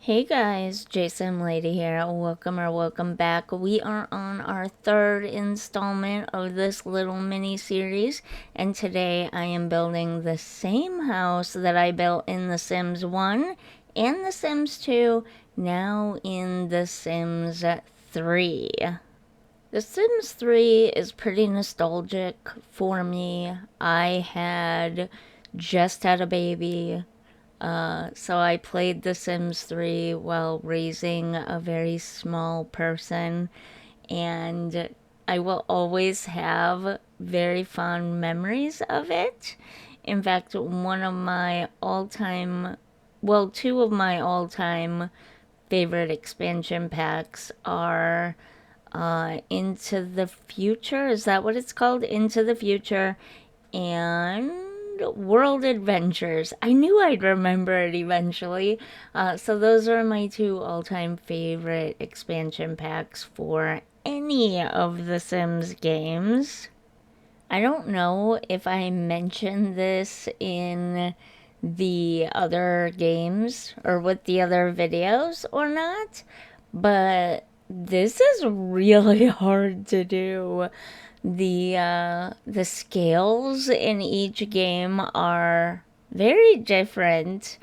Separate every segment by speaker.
Speaker 1: Hey guys, JSimLady here. Welcome back. We are on our third installment of this little mini series, and today I am building the same house that I built in The Sims 1 and The Sims 2, now in The Sims 3. The Sims 3 is pretty nostalgic for me. I had just had a baby. So I played The Sims 3 while raising a very small person, and I will always have very fond memories of it. In fact, one of my all-time, well, two of my all-time favorite expansion packs are Into the Future. Is that what it's called? Into the Future and World Adventures. I knew I'd remember it eventually. So those are my two all-time favorite expansion packs for any of the Sims games. I don't know if I mentioned this in the other games or with the other videos or not, but this is really hard to do. The scales in each game are very different,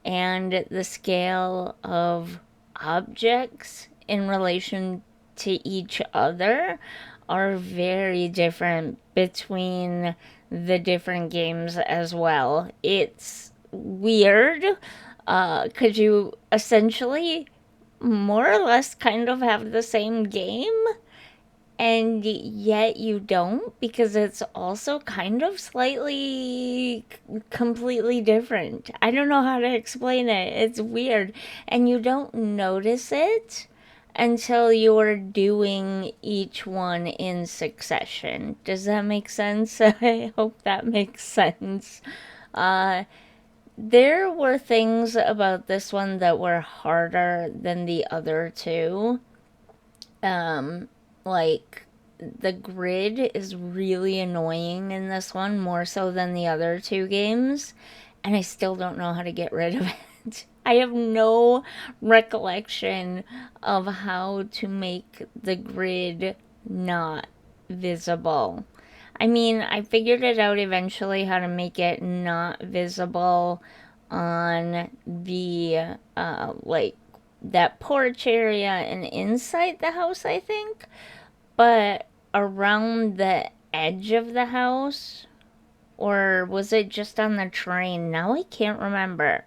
Speaker 1: and the scale of objects in relation to each other are very different between the different games as well. It's weird because you essentially more or less kind of have the same game, and yet you don't, because it's also kind of slightly completely different. I don't know how to explain it. It's weird. And you don't notice it until you're doing each one in succession. Does that make sense? I hope that makes sense. Uh, there were things about this one that were harder than the other two. Um, like the grid is really annoying in this one, more so than the other two games, and I still don't know how to get rid of it. I have no recollection of how to make the grid not visible. I mean, I figured it out eventually how to make it not visible on the like that porch area and inside the house, I think. But around the edge of the house, or was it just on the train? Now I can't remember.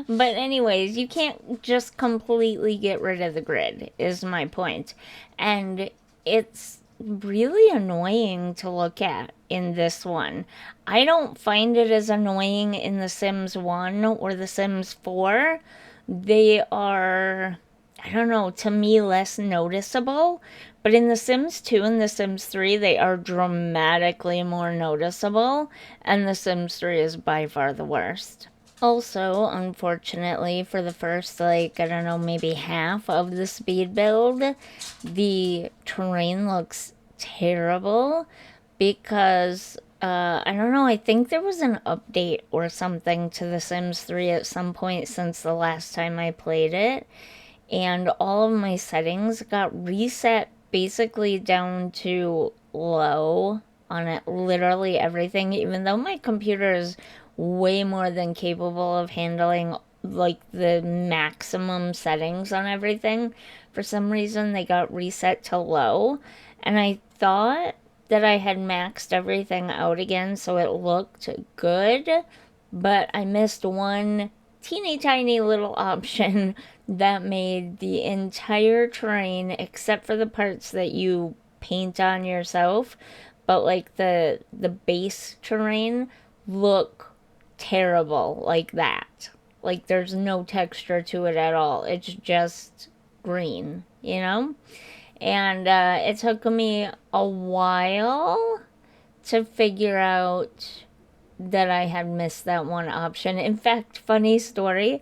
Speaker 1: But anyways, you can't just completely get rid of the grid, is my point. And it's really annoying to look at in this one. I don't find it as annoying in The Sims 1 or The Sims 4. They are, I don't know, to me less noticeable. But in The Sims 2 and The Sims 3, they are dramatically more noticeable. And The Sims 3 is by far the worst. Also, unfortunately, for the first, like, I don't know, maybe half of the speed build, the terrain looks terrible because, I don't know, I think there was an update or something to The Sims 3 at some point since the last time I played it, and all of my settings got reset basically down to low on it, literally everything, even though my computer is way more than capable of handling like the maximum settings on everything. For some reason, they got reset to low, and I thought that I had maxed everything out again so it looked good, but I missed one teeny tiny little option that made the entire terrain, except for the parts that you paint on yourself, but like the base terrain, look terrible like that. Like there's no texture to it at all. It's just green, you know? And it took me a while to figure out that I had missed that one option. In fact, funny story,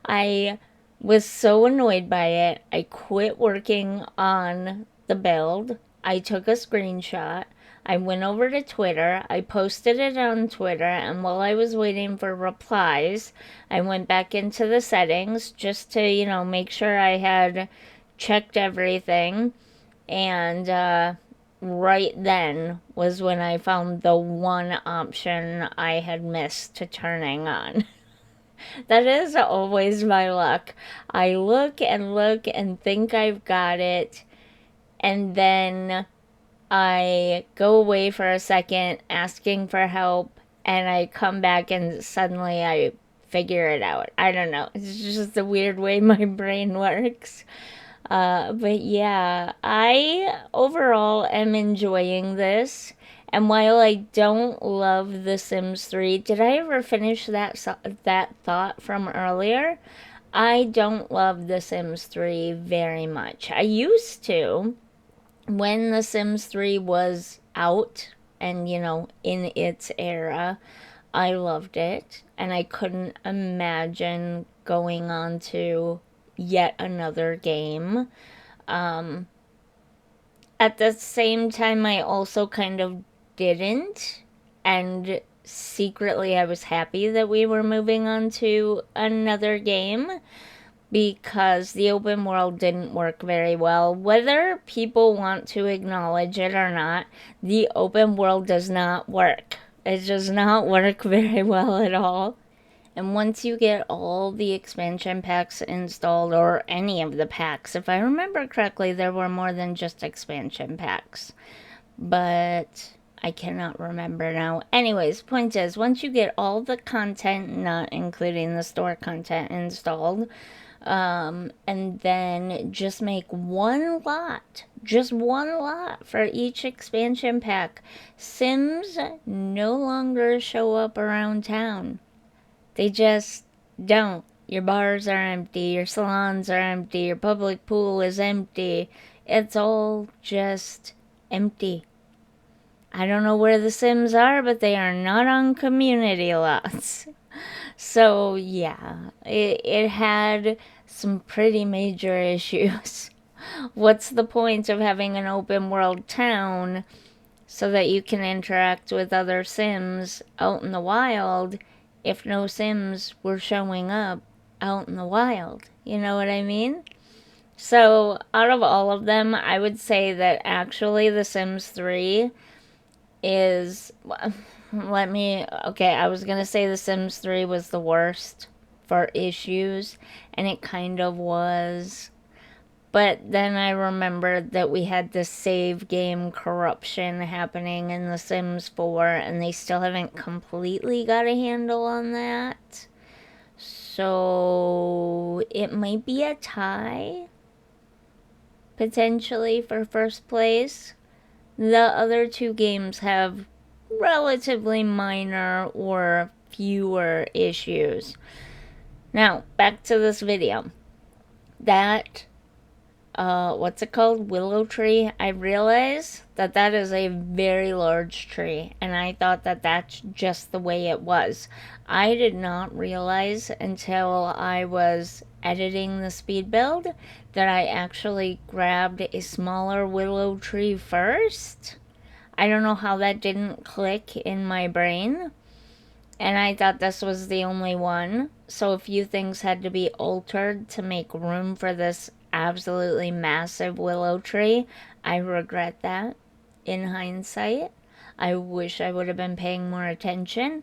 Speaker 1: I was so annoyed by it, I quit working on the build. I took a screenshot. I went over to Twitter, I posted it on Twitter, and while I was waiting for replies, I went back into the settings just to, make sure I had checked everything. And right then was when I found the one option I had missed to turning on. That is always my luck. I look and think I've got it, and then I go away for a second asking for help, and I come back and suddenly I figure it out. I don't know. It's just the weird way my brain works. But yeah, I overall am enjoying this. And while I don't love The Sims 3, did I ever finish that thought from earlier? I don't love The Sims 3 very much. I used to when The Sims 3 was out and, in its era. I loved it, and I couldn't imagine going on to yet another game. Um, at the same time, I also kind of didn't, and secretly I was happy that we were moving on to another game because the open world didn't work very well. Whether people want to acknowledge it or not, the open world does not work. It does not work very well at all. And once you get all the expansion packs installed, or any of the packs, if I remember correctly, there were more than just expansion packs. But I cannot remember now. Anyways, point is, once you get all the content, not including the store content, installed, and then just make just one lot for each expansion pack, Sims no longer show up around town. They just don't. Your bars are empty, your salons are empty, your public pool is empty. It's all just empty. I don't know where the Sims are, but they are not on community lots. So, yeah, it had some pretty major issues. What's the point of having an open world town so that you can interact with other Sims out in the wild if no Sims were showing up out in the wild? You know what I mean? So, out of all of them, I would say that actually The Sims 3 is. I was gonna say The Sims 3 was the worst for issues, and it kind of was. But then I remembered that we had the save game corruption happening in The Sims 4, and they still haven't completely got a handle on that. So it might be a tie, potentially, for first place. The other two games have relatively minor or fewer issues. Now, back to this video. That what's it called? Willow tree. I realize that that is a very large tree, and I thought that that's just the way it was. I did not realize until I was editing the speed build that I actually grabbed a smaller willow tree first. I don't know how that didn't click in my brain. And I thought this was the only one. So a few things had to be altered to make room for this absolutely massive willow tree. I regret that in hindsight. I wish I would have been paying more attention.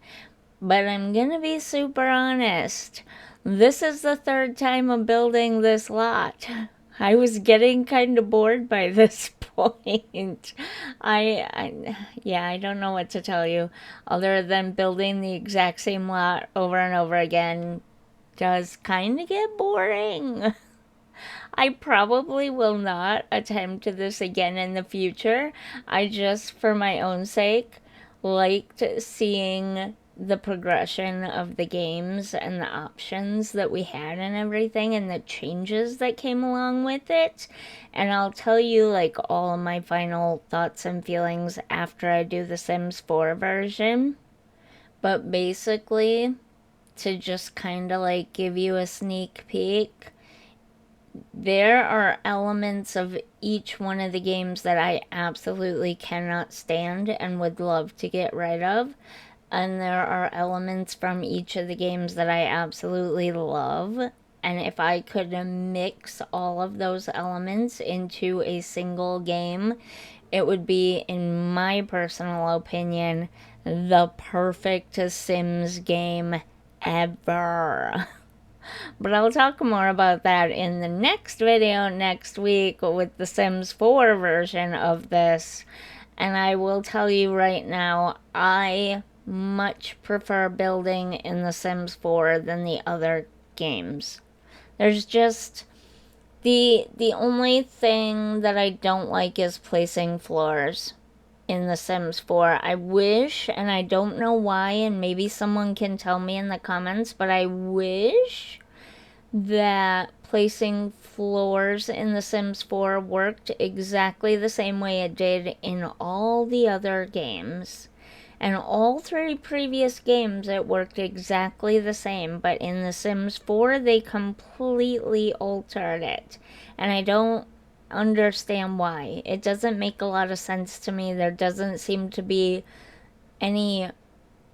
Speaker 1: But I'm gonna be super honest. This is the third time I'm building this lot. I was getting kind of bored by this point. I don't know what to tell you other than building the exact same lot over and over again does kind of get boring. I probably will not attempt this again in the future. I just, for my own sake, liked seeing the progression of the games and the options that we had and everything and the changes that came along with it. And I'll tell you like all of my final thoughts and feelings after I do the Sims 4 version. But basically, to just kind of like give you a sneak peek, there are elements of each one of the games that I absolutely cannot stand and would love to get rid of. And there are elements from each of the games that I absolutely love. And if I could mix all of those elements into a single game, it would be, in my personal opinion, the perfect Sims game ever. But I'll talk more about that in the next video next week with the Sims 4 version of this. And I will tell you right now, I much prefer building in The Sims 4 than the other games. There's just the only thing that I don't like is placing floors in The Sims 4. I wish, and I don't know why, and maybe someone can tell me in the comments, but I wish that placing floors in The Sims 4 worked exactly the same way it did in all the other games. And all 3 previous games, it worked exactly the same, but in The Sims 4, they completely altered it. And I don't understand why. It doesn't make a lot of sense to me. There doesn't seem to be any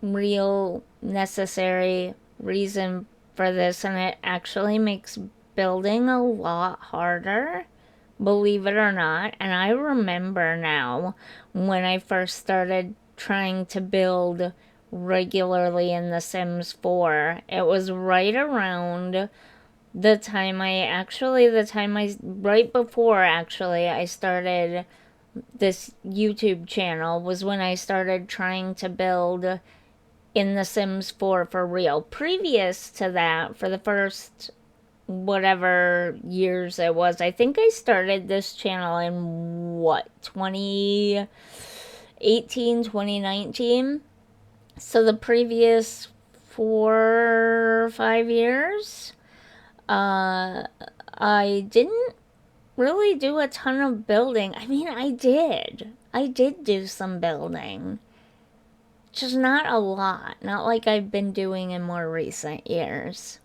Speaker 1: real necessary reason for this, and it actually makes building a lot harder, believe it or not. And I remember now when I first started trying to build regularly in The Sims 4, it was right around the time right before actually I started this YouTube channel, was when I started trying to build in The Sims 4 for real. Previous to that, for the first whatever years it was, I think I started this channel in 2018, 2019. So the previous 4 or 5 years, I didn't really do a ton of building. I mean, I did do some building, just not a lot, not like I've been doing in more recent years.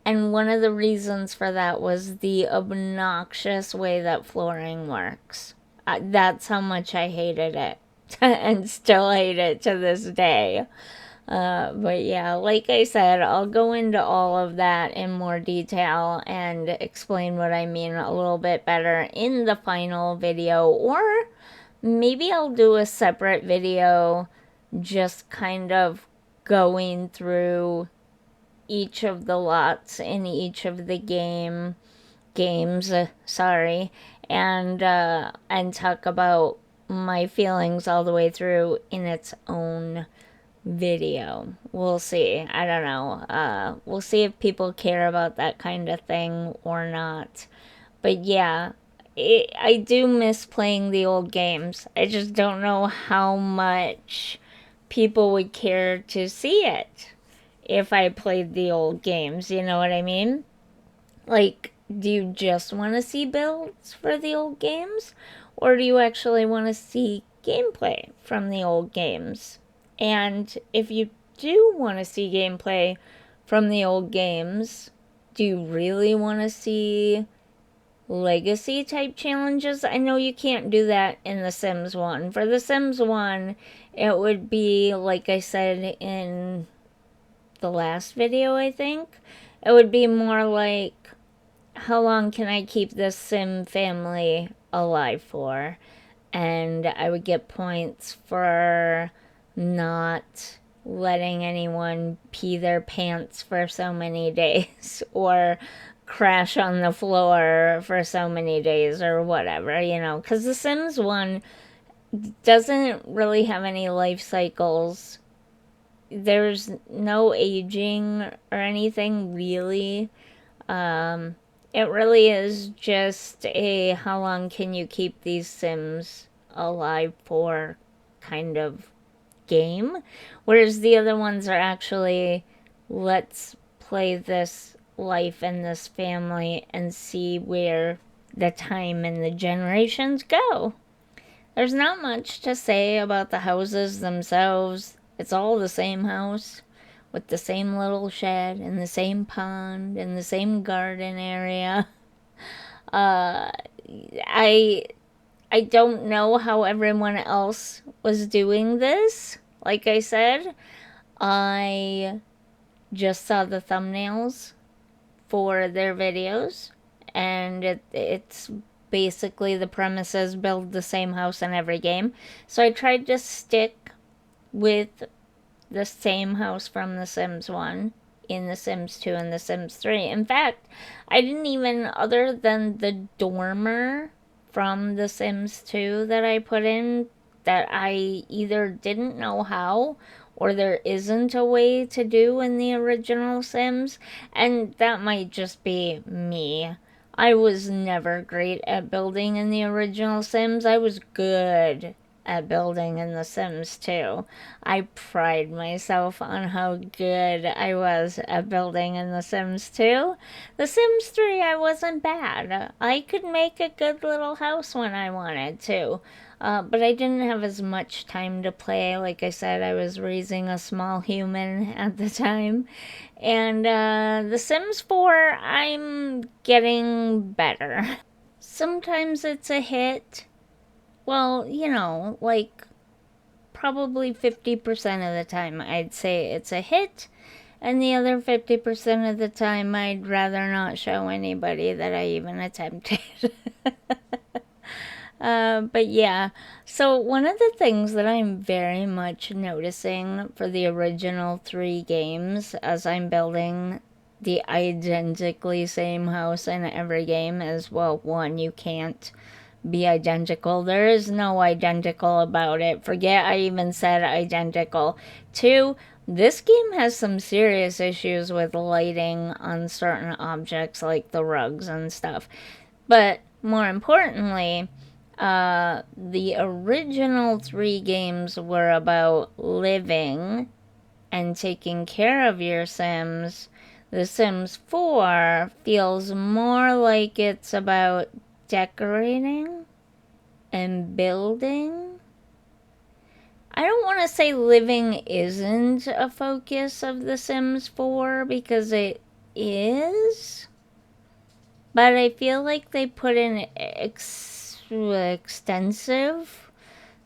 Speaker 1: And one of the reasons for that was the obnoxious way that flooring works. That's how much I hated it, and still hate it to this day. But yeah, like I said, I'll go into all of that in more detail and explain what I mean a little bit better in the final video, or maybe I'll do a separate video just kind of going through each of the lots in each of the games, and talk about my feelings all the way through in its own video. We'll see. I don't know. We'll see if people care about that kind of thing or not. But yeah, I do miss playing the old games. I just don't know how much people would care to see it if I played the old games, you know what I mean? Like, do you just want to see builds for the old games? Or do you actually want to see gameplay from the old games? And if you do want to see gameplay from the old games, do you really want to see legacy type challenges? I know you can't do that in The Sims 1. For The Sims 1, it would be, like I said in the last video, I think, it would be more like, how long can I keep this Sim family alive for? And I would get points for not letting anyone pee their pants for so many days, or crash on the floor for so many days, or whatever, you know, because The Sims 1 doesn't really have any life cycles. There's no aging or anything, really. It really is just a how long can you keep these Sims alive for kind of game. Whereas the other ones are actually, let's play this life and this family and see where the time and the generations go. There's not much to say about the houses themselves. It's all the same house with the same little shed and the same pond and the same garden area. uh, I I don't know how everyone else was doing this. Like I said, I just saw the thumbnails for their videos, and it's basically the premises build the same house in every game. So I tried to stick with the same house from The Sims 1 in The Sims 2 and The Sims 3. In fact, I didn't even, other than the dormer from The Sims 2 that I put in, that I either didn't know how or there isn't a way to do in the original Sims, and that might just be me. I was never great at building in the original Sims. I was good at building in The Sims 2. I pride myself on how good I was at building in The Sims 2. The Sims 3, I wasn't bad. I could make a good little house when I wanted to. But I didn't have as much time to play. Like I said, I was raising a small human at the time. And The Sims 4, I'm getting better. Sometimes it's a hit. Well, like probably 50% of the time I'd say it's a hit, and the other 50% of the time I'd rather not show anybody that I even attempted. But yeah, so one of the things that I'm very much noticing for the original three games as I'm building the identically same house in every game is, well, one, you can't be identical. There is no identical about it. Forget I even said identical. Two, this game has some serious issues with lighting on certain objects like the rugs and stuff. But more importantly, the original three games were about living and taking care of your Sims. The Sims 4 feels more like it's about decorating and building. I don't want to say living isn't a focus of The Sims 4 because it is, but I feel like they put in extensive.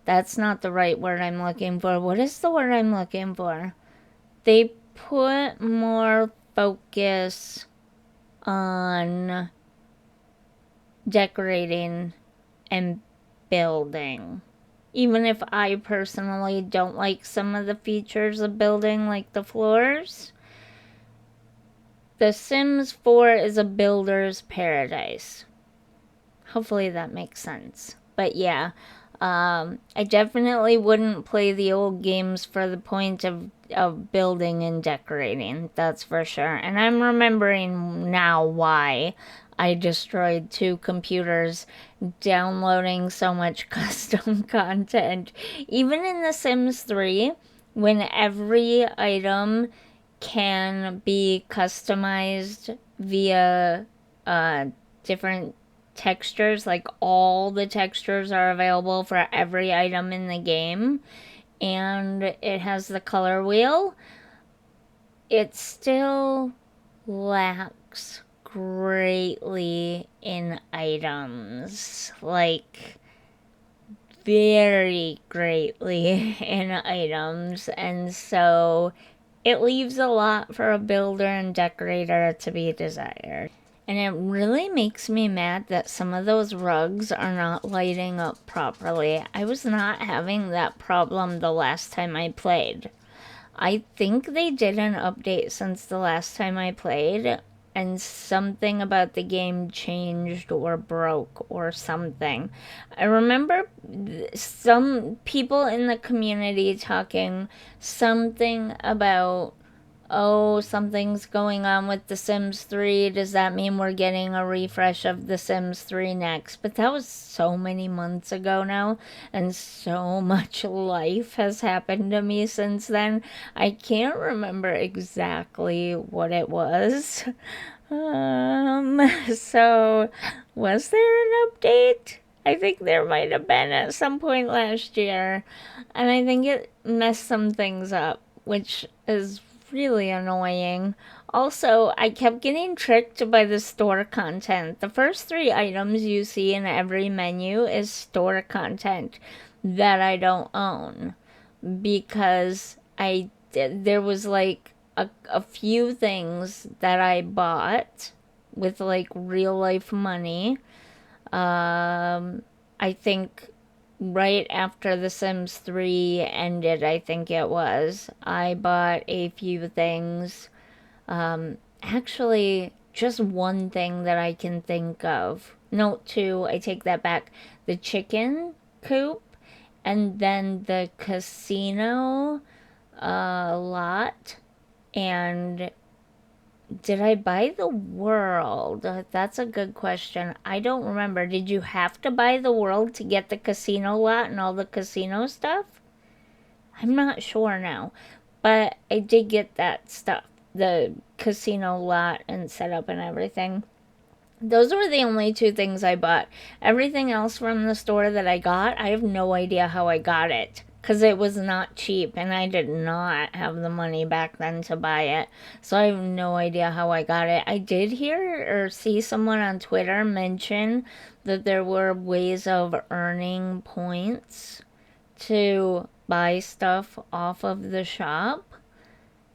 Speaker 1: That's not the right word I'm looking for. What is the word I'm looking for? They put more focus on decorating and building. Even if I personally don't like some of the features of building, like the floors, The Sims 4 is a builder's paradise. Hopefully that makes sense. But yeah, I definitely wouldn't play the old games for the point of building and decorating, that's for sure. And I'm remembering now why I destroyed two computers downloading so much custom content. Even in The Sims 3, when every item can be customized via different textures, like all the textures are available for every item in the game, and it has the color wheel, it still lacks greatly in items. Like, very greatly in items, and so it leaves a lot for a builder and decorator to be desired. And it really makes me mad that some of those rugs are not lighting up properly. I was not having that problem the last time I played. I think they did an update since the last time I played, and something about the game changed or broke or something. I remember some people in the community talking something about, oh, something's going on with The Sims 3. Does that mean we're getting a refresh of The Sims 3 next? But that was so many months ago now, and so much life has happened to me since then. I can't remember exactly what it was. So, was there an update? I think there might have been at some point last year, and I think it messed some things up, which is really annoying. Also, I kept getting tricked by the store content. The first three items you see in every menu is store content that I don't own because there was like a few things that I bought with like real life money. I think right after The Sims 3 ended, I think it was, I bought a few things. Actually, just one thing that I can think of. No, two, I take that back. The chicken coop and then the casino lot. And did I buy the world? That's a good question. I don't remember. Did you have to buy the world to get the casino lot and all the casino stuff? I'm not sure now. But I did get that stuff. The casino lot and setup and everything. Those were the only two things I bought. Everything else from the store that I got, I have no idea how I got it. Because it was not cheap and I did not have the money back then to buy it. So I have no idea how I got it. I did hear or see someone on Twitter mention that there were ways of earning points to buy stuff off of the shop.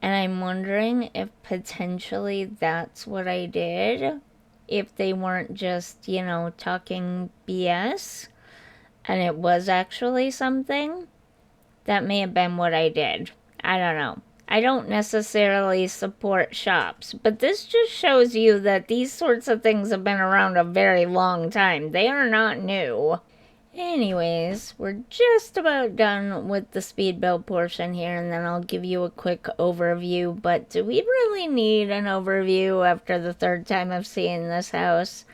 Speaker 1: And I'm wondering if potentially that's what I did. If they weren't just, talking BS and it was actually something, that may have been what I did. I don't know. I don't necessarily support shops, but this just shows you that these sorts of things have been around a very long time. They are not new. Anyways, we're just about done with the speed build portion here, and then I'll give you a quick overview. But do we really need an overview after the third time of seeing this house?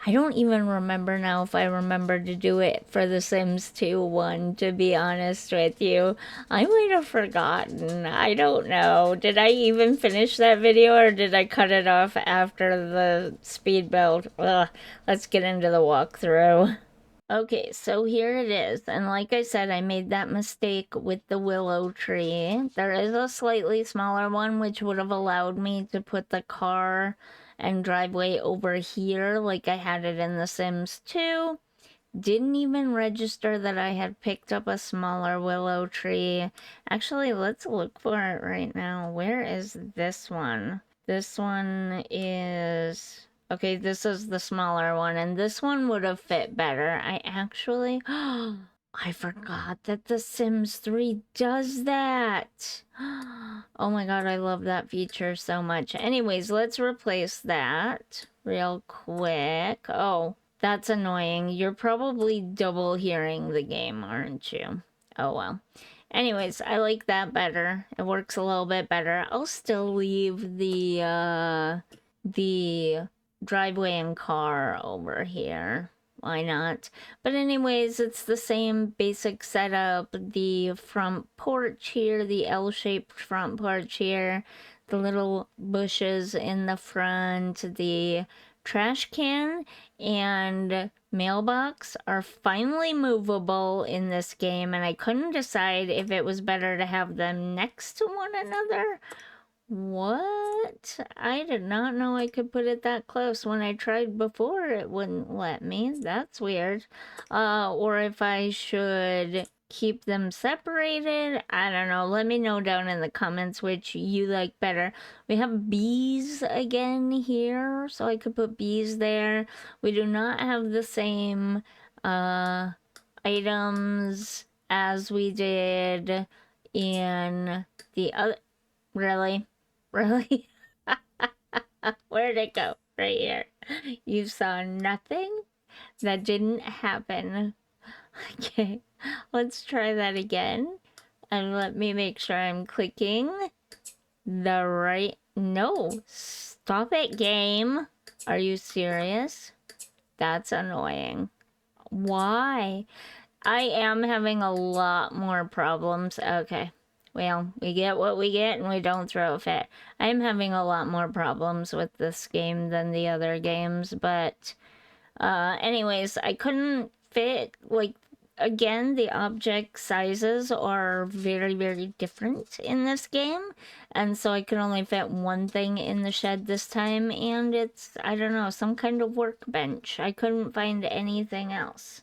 Speaker 1: I don't even remember now if I remember to do it for The Sims 2 one, to be honest with you. I might have forgotten. I don't know. Did I even finish that video or did I cut it off after the speed build? Ugh, let's get into the walkthrough. Okay, so here it is. And like I said, I made that mistake with the willow tree. There is a slightly smaller one, which would have allowed me to put the car and driveway over here like I had it in The Sims 2. Didn't even register that I had picked up a smaller willow tree. Actually, let's look for it right now. Where is this one? This one is... Okay, this is the smaller one, and this one would have fit better. I actually... I forgot that The Sims 3 does that. Oh my god, I love that feature so much. Anyways, let's replace that real quick. Oh, that's annoying. You're probably double hearing the game, aren't you? Oh well. Anyways, I like that better. It works a little bit better. I'll still leave the driveway and car over here. Why not? But anyways, it's the same basic setup. The front porch here, the L-shaped front porch here, the little bushes in the front, the trash can and mailbox are finally movable in this game, and I couldn't decide if it was better to have them next to one another. What? I did not know I could put it that close. When I tried before, it wouldn't let me. That's weird. Or if I should keep them separated. I don't know. Let me know down in the comments which you like better. We have bees again here, so I could put bees there. We do not have the same items as we did in the other. Really? Really? Where'd it go? Right here. You saw nothing? That didn't happen. Okay, let's try that again. And let me make sure I'm clicking the right... No, stop it, game. Are you serious? That's annoying. Why? I am having a lot more problems. Okay. Well, we get what we get and we don't throw a fit. I'm having a lot more problems with this game than the other games, but anyways, I couldn't fit, like, again, the object sizes are very, very different in this game. And so I could only fit one thing in the shed this time. And it's, I don't know, some kind of workbench. I couldn't find anything else.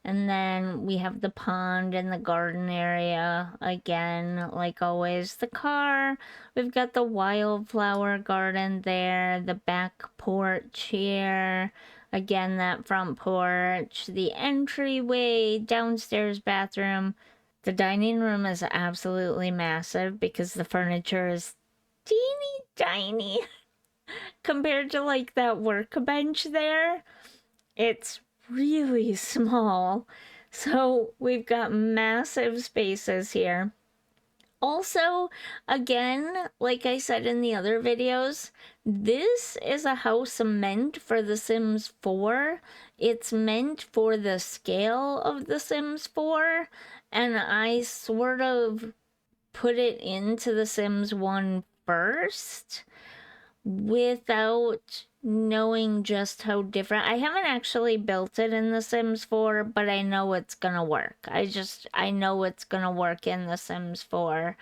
Speaker 1: And then we have the pond and the garden area again, like always. The car, we've got the wildflower garden there, the back porch here, again, that front porch, the entryway, downstairs bathroom. The dining room is absolutely massive because the furniture is teeny tiny compared to like that workbench there. It's really small. So we've got massive spaces here. Also, again, like I said in the other videos, this is a house meant for The Sims 4. It's meant for the scale of The Sims 4, and I sort of put it into The Sims 1 first without knowing just how different. I haven't actually built it in The Sims 4, but I know it's gonna work. I know it's gonna work in The Sims 4.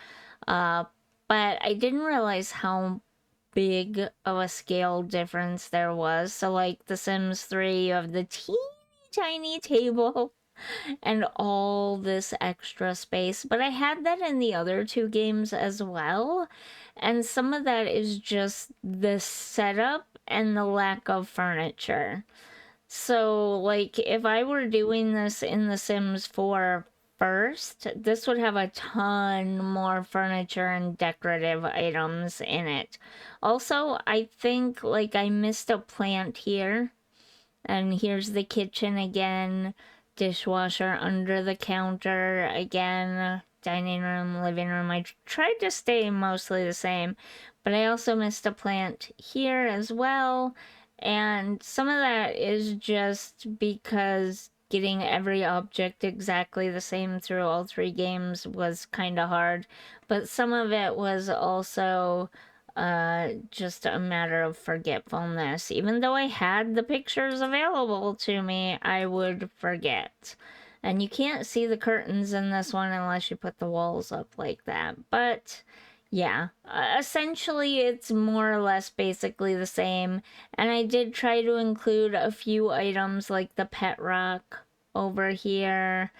Speaker 1: But I didn't realize how big of a scale difference there was. So like The Sims 3, you have the teeny tiny table and all this extra space. But I had that in the other two games as well. And some of that is just the setup and the lack of furniture. So, like, if I were doing this in The Sims 4 first, this would have a ton more furniture and decorative items in it. Also, I think, like, I missed a plant here. And here's the kitchen again, dishwasher under the counter again, dining room, living room. I tried to stay mostly the same, but I also missed a plant here as well. And some of that is just because getting every object exactly the same through all three games was kind of hard. But some of it was also just a matter of forgetfulness. Even though I had the pictures available to me, I would forget. And you can't see the curtains in this one unless you put the walls up like that. But yeah, essentially it's more or less basically the same. And I did try to include a few items like the pet rock over here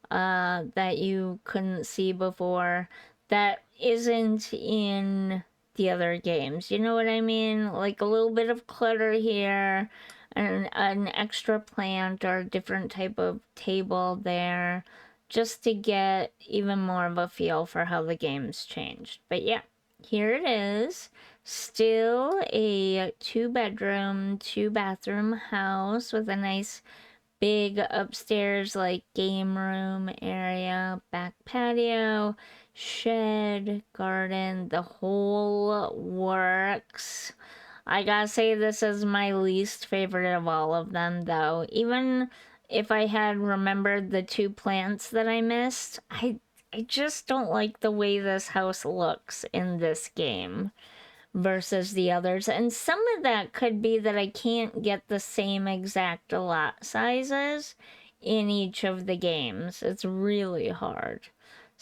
Speaker 1: that you couldn't see before that isn't in the other games. You know what I mean? Like a little bit of clutter here, an extra plant or a different type of table there, just to get even more of a feel for how the game's changed. But yeah, here it is. Still a 2-bedroom, 2-bathroom house with a nice big upstairs like game room area, back patio, shed, garden, the whole works. I gotta say, this is my least favorite of all of them, though. Even if I had remembered the 2 plants that I missed, I just don't like the way this house looks in this game versus the others. And some of that could be that I can't get the same exact lot sizes in each of the games. It's really hard.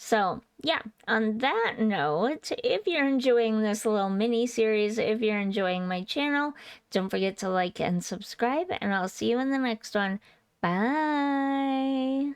Speaker 1: So, yeah, on that note, if you're enjoying this little mini series, if you're enjoying my channel, don't forget to like and subscribe, and I'll see you in the next one. Bye!